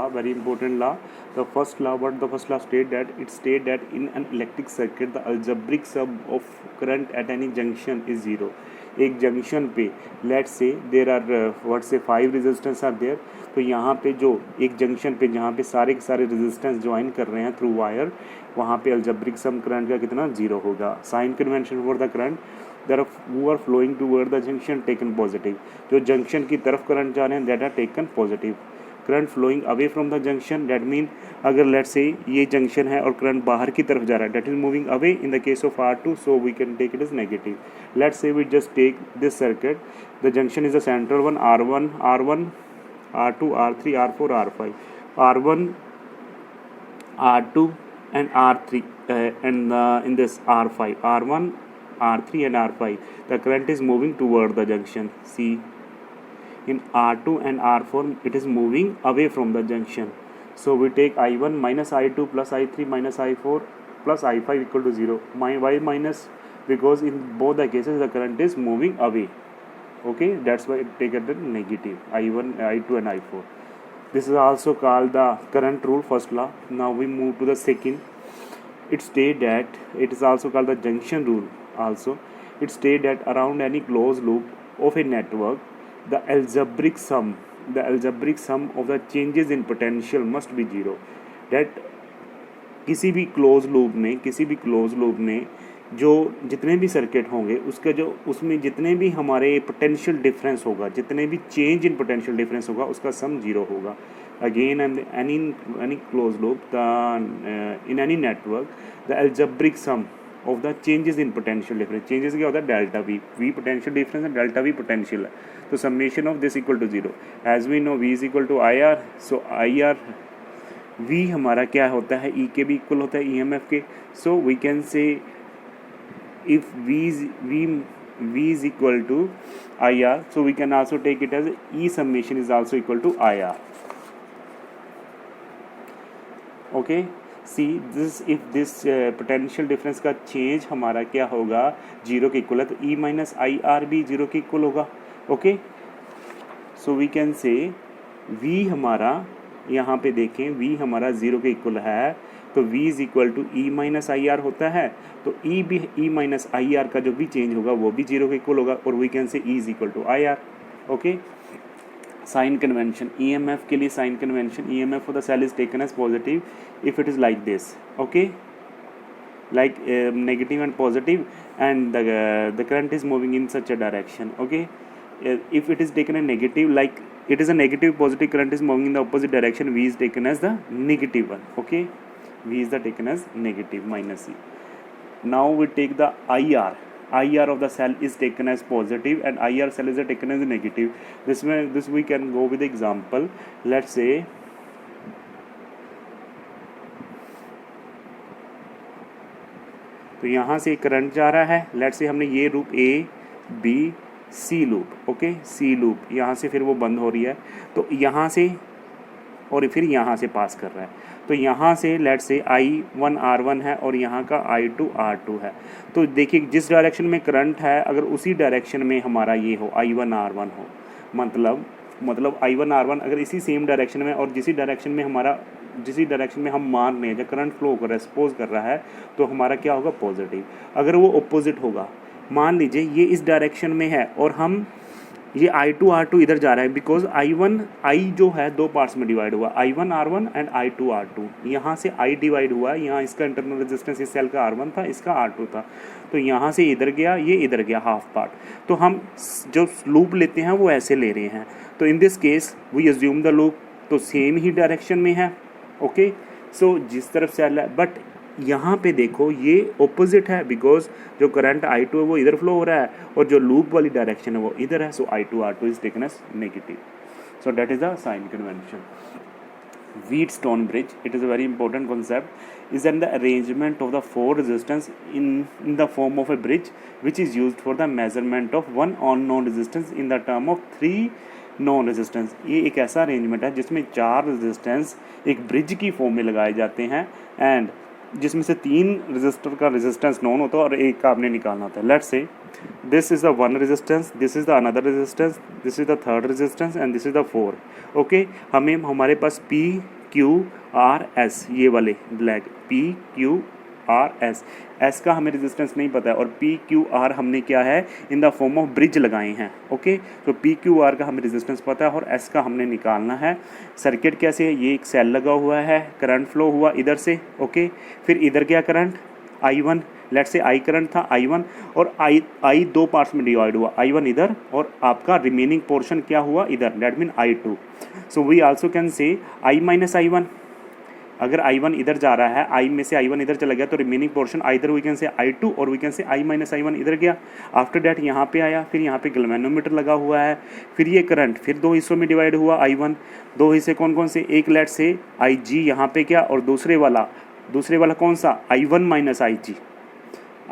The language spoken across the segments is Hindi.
law, very important law. The first law, what the first law state that it state that in an electric circuit the algebraic sum of current at any junction is zero. एक जंक्शन पे let's say there are what से 5 रेजिस्टेंस आर देयर, तो यहाँ पे जो एक जंक्शन पे जहाँ पे सारे के सारे रेजिस्टेंस ज्वाइन कर रहे हैं थ्रू वायर, वहाँ पे अलजेब्रिक सम करंट का कितना जीरो होगा. Sign convention for the current who are flowing toward the junction taken positive. जो जंक्शन की तरफ करंट जा रहे हैं that are taken positive. Current flowing away from the junction that mean अगर लेट्स से ये जंक्शन है और करंट बाहर की तरफ जा रहा है that is moving away in the case of R2, so we can take it is negative. Let's say we just take this circuit, the junction is the central one R1, R2, R3, R4, R5, R1, R2 and R3 and in this R5, R1, R3 and R5, the current is moving toward the junction. See, in R2 and R4 it is moving away from the junction, so we take I1 minus I2 plus I3 minus I4 plus I5 equal to 0. Why minus? Because in both the cases the current is moving away. Okay, that's why take it negative, I1, I2 and I4. This is also called the current rule, first law. Now we move to the second. It state that it is also called the junction rule. Also, it state that around any closed loop of a network, the algebraic sum of the changes in potential must be zero. That किसी भी क्लोज लूप में जो जितने भी सर्किट होंगे उसका जो उसमें जितने भी हमारे पोटेंशियल डिफरेंस होगा, जितने भी चेंज इन पोटेंशियल डिफरेंस होगा उसका सम जीरो होगा. Again and any closed loop, in any network, the algebraic sum of the changes in potential difference, changes क्या होता है डेल्टा v potential difference है, डेल्टा v potential है, तो summation of this equal to 0. as we know v is equal to IR, so IR v हमारा क्या होता है E के भी इक्वल होता है EMF के, so we can say if v is equal to IR, so we can also take it as E summation is also equal to IR. Okay, see this, if this potential difference का change हमारा क्या होगा जीरो के इक्वल है, तो E माइनस IR भी जीरो के इक्वल होगा. Okay, so we can say V हमारा यहाँ पे देखें V हमारा जीरो के इक्वल है, तो V is equal to E minus IR होता है, तो E माइनस IR का जो भी चेंज होगा वो भी जीरो के इक्वल होगा, और we can say E is equal to IR. Okay, sign convention EMF के लिए sign convention EMF for the cell is taken as positive if it is like this. Okay, like negative and positive, and the current is moving in such a direction. Okay, if it is taken a negative, like it is a negative positive current is moving in the opposite direction, V is taken as the negative one. Okay, V is the taken as negative minus E. Now we take the IR of the cell is taken as positive and IR cell is taken as negative. This we can go with the example. Let's say तो यहाँ से करंट जा रहा है, लेट्स से हमने ये loop ABC loop, okay C loop, यहाँ से फिर वो बंद हो रही है, तो यहाँ से और फिर यहाँ से पास कर रहा है, तो यहाँ से लेट्स से I1 R1 है और यहाँ का I2 R2 है. तो देखिए जिस डायरेक्शन में करंट है अगर उसी डायरेक्शन में हमारा ये हो I1 R1 हो, मतलब I1 R1 अगर इसी सेम डायरेक्शन में और जिस डायरेक्शन में हम मान रहे हैं जब करंट फ्लो कर रहा है, सपोज कर रहा है, तो हमारा क्या होगा पॉजिटिव. अगर वो अपोजिट होगा, मान लीजिए ये इस डायरेक्शन में है और हम ये I2 R2 इधर जा रहा है, बिकॉज I जो है दो पार्ट्स में डिवाइड हुआ, I1 R1 and I2 R2. यहाँ से I डिवाइड हुआ, यहाँ इसका इंटरनल रेजिस्टेंस इस सेल का R1 था, इसका R2 था, तो यहाँ से इधर गया, ये इधर गया हाफ पार्ट. तो हम जो लूप लेते हैं वो ऐसे ले रहे हैं, तो in this case we assume the loop तो सेम ही डायरेक्शन में है. ओके, सो जिस तरफ सेल है, बट यहाँ पे देखो ये ऑपोजिट है, बिकॉज जो करंट I2 है वो इधर फ्लो हो रहा है और जो लूप वाली डायरेक्शन है वो इधर है, so I2 R2 is taken as negative. So that is the sign convention. Wheatstone bridge, it is a very important concept, is in the arrangement of the four resistance in the form of a bridge which is used for the measurement of one unknown resistance in the term of three non resistance. ये एक ऐसा अरेंजमेंट है जिसमें चार रेजिस्टेंस एक ब्रिज की फॉर्म में लगाए जाते हैं, एंड जिसमें से 3 रजिस्टर का रेजिस्टेंस नोन होता है और एक का आपने निकालना होता है। Let's say this is the 1 resistance, this is the another resistance, this is the 3rd resistance and this is the 4। Okay, हमें हमारे पास P Q R S ये वाले black P Q R S, S का हमें रेजिस्टेंस नहीं पता है और P Q R हमने क्या है in the form of bridge लगाए हैं। ओके, तो P Q R का हमें रेजिस्टेंस पता है और S का हमने निकालना है। सर्किट कैसे है, ये एक सेल लगा हुआ है, करंट फ्लो हुआ इधर से। ओके, फिर इधर क्या करंट I1, लेट से I करंट था I1 और I 2 पार्ट्स में डिवाइड हुआ, I1 इधर और आपका रिमेनिंग पोर्शन क्या हुआ इधर, that mean I2। So we also can say I minus I1, अगर I1 इधर जा रहा है, I में से I1 इधर चला गया तो remaining portion either we can say I2 और we can say I minus I1 इधर गया। आफ्टर डैट यहाँ पे आया, फिर यहाँ पे गैल्वेनोमीटर लगा हुआ है, फिर ये करंट फिर 2 हिस्सों में डिवाइड हुआ I1। 2 हिस्से कौन कौन से, एक लेट से IG यहाँ पे क्या और दूसरे वाला कौन सा I1 minus IG,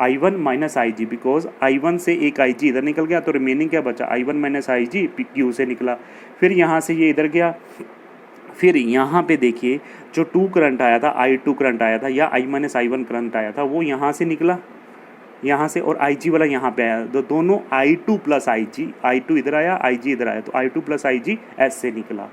I1 minus IG, because I1 से एक IG इधर निकल गया तो रिमेनिंग क्या बचा I1 माइनस IG Q से निकला। फिर यहाँ से ये इधर गया, फिर यहाँ पे देखिए जो 2 करंट आया था I2 करंट आया था या I माइनस I1 करंट आया था वो यहाँ से निकला, यहाँ से, और IG वाला यहाँ पे आया, तो दोनों I2 प्लस IG, I2 इधर आया IG इधर आया तो I2 प्लस IG S से निकला।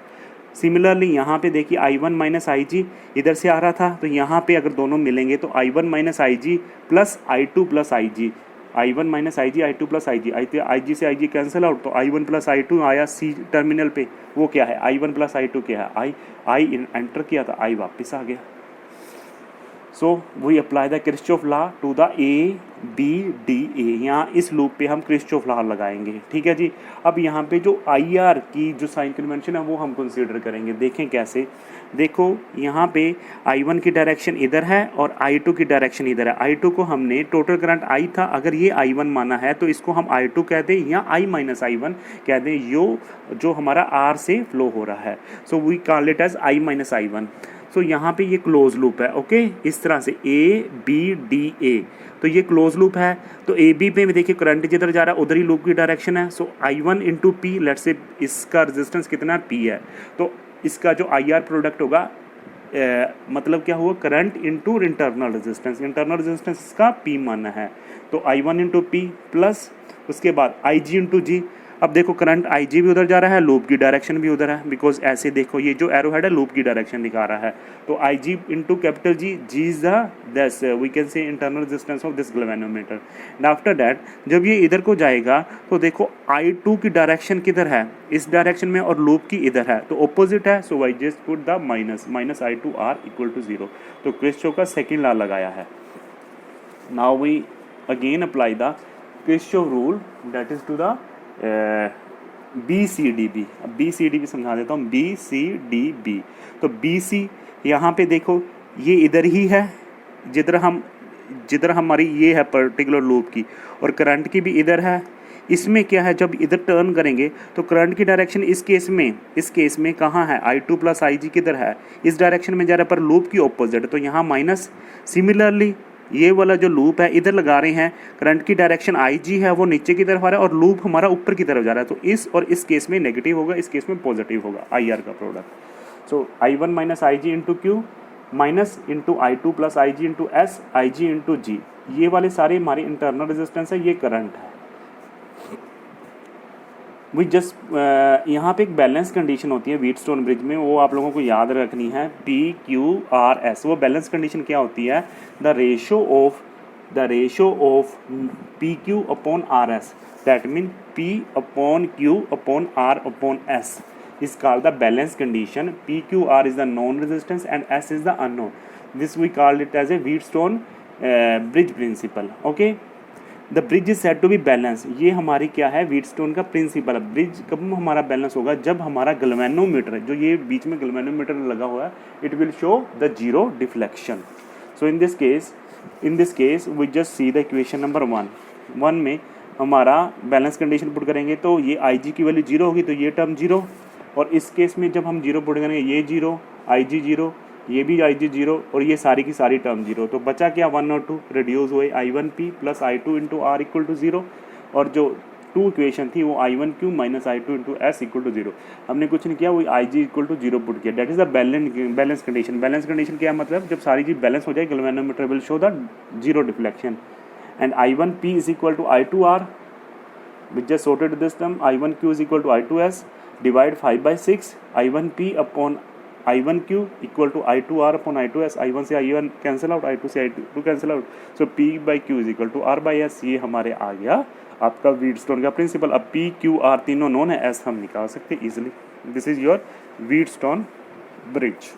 सिमिलरली यहाँ पे देखिए I1 माइनस IG इधर से आ रहा था तो यहाँ पे अगर दोनों मिलेंगे तो I1 minus IG plus I2 plus IG, I1 minus IG I2 plus IG, IG से IG कैंसिल आउट तो I1 प्लस I2 आया C टर्मिनल पे, वो क्या है I1 प्लस I2 क्या है I एंटर किया था I वापस आ गया। So we apply the Kirchhoff law to the ABDA, यहाँ इस लूप पे हम किरचॉफ लॉ लगाएंगे। ठीक है जी, अब यहाँ पे जो IR की जो साइन कन्वेंशन है वो हम कंसीडर करेंगे। देखें कैसे, देखो यहाँ पे I1 की डायरेक्शन इधर है और I2 की डायरेक्शन इधर है। I2 को हमने टोटल करंट I था, अगर ये I1 माना है तो इसको हम I2 कह दें या I माइनस I1 कह दें, जो हमारा R से फ्लो हो रहा है। So we call it as I minus I1। सो यहाँ पे ये क्लोज लूप है। ओके, इस तरह से ABDA, तो ये क्लोज लूप है। तो AB पे देखिए करंट जिधर जा रहा है उधर ही लूप की डायरेक्शन है। सो I1 इंटू P, लेट से इसका रेजिस्टेंस कितना P है तो इसका जो IR प्रोडक्ट होगा मतलब क्या हुआ, current into internal resistance, internal resistance इसका P माना है तो I1 इंटू P प्लस उसके बाद IG इंटू G। अब देखो करंट IG भी उधर जा रहा है, लूप की डायरेक्शन भी उधर है, बिकॉज ऐसे देखो ये जो एरो हेड है लूप की डायरेक्शन दिखा रहा है तो IG into capital G, G is this we can say internal resistance of this galvanometer. And after that जब ये इधर को जाएगा तो देखो I2 की डायरेक्शन किधर है, इस डायरेक्शन में, और लूप की इधर है तो ऑपोजिट है। So I just put the minus I2 R equal to 0। तो किरचॉफ का सेकेंड लॉ लगाया है। Now we again apply the Kirchhoff rule that is to the BCDB। अब BCDB समझा देता हूँ, BCDB। तो BC यहाँ पे देखो ये इधर ही है जिधर हमारी ये है पर्टिकुलर लूप की, और करंट की भी इधर है। इसमें क्या है, जब इधर टर्न करेंगे तो करंट की डायरेक्शन इस केस में कहाँ है, I2 प्लस IG किधर है, इस डायरेक्शन में जा रहा है, पर लूप की ऑपोजिट, तो यहाँ माइनस। सिमिलरली ये वाला जो लूप है इधर लगा रहे हैं, करंट की डायरेक्शन IG है वो नीचे की तरफ आ रहा है और लूप हमारा ऊपर की तरफ जा रहा है, तो इस और इस केस में नेगेटिव होगा, इस केस में पॉजिटिव होगा IR का प्रोडक्ट। सो I1 minus IG into Q minus into I2 plus IG into S, IG into G, ये वाले सारे हमारे इंटरनल रेजिस्टेंस है, ये करंट है। वी जस्ट यहाँ पे एक बैलेंस कंडीशन होती है व्हीटस्टोन ब्रिज में, वो आप लोगों को याद रखनी है, PQRS। वो बैलेंस कंडीशन क्या होती है, the ratio of PQ upon RS, that mean P upon Q upon R upon S is called the balance condition. PQR is the known resistance and S is the unknown. This we call it as a Wheatstone bridge principle. Okay. The bridge is said to be balance, ये हमारी क्या है, व्हीटस्टोन का प्रिंसिपल है। ब्रिज कब हमारा बैलेंस होगा, जब हमारा गैल्वेनोमीटर, जो ये बीच में गैल्वेनोमीटर लगा हुआ है, it will show the zero deflection. So in this case we just see the equation number 1 में हमारा बैलेंस कंडीशन पुट करेंगे तो ये IG की वैल्यू 0 होगी तो ये टर्म 0, और इस केस में जब हम 0 पुट करेंगे ये 0, IG 0, ये भी IG 0 और ये सारी की सारी टर्म 0, तो बचा क्या 1 और 2 रिड्यूस हुए, I1P plus I2 into R equal to 0, और जो टू इक्वेशन थी वो I1Q minus I2 into S equal to 0, हमने कुछ नहीं किया, वो IG इक्वल टू 0 पुट किया। That is the balance condition. Balance condition क्या मतलब, जब सारी चीज़ बैलेंस हो जाए galvanometer will show the zero deflection. And I1P is equal to I2R, we just sorted this term, I1Q is equal to I2S, divide 5/6, I1P upon I1Q equal to I2R upon I2S, I1 से I1 कैंसिल आउट, I2 से I2 cancel out, so P/Q is equal to R/S। ये हमारे आ गया आपका व्हीटस्टोन का प्रिंसिपल। अब P/Q/R तीनों नोन है, S हम निकाल सकते easily. This is your Wheatstone bridge.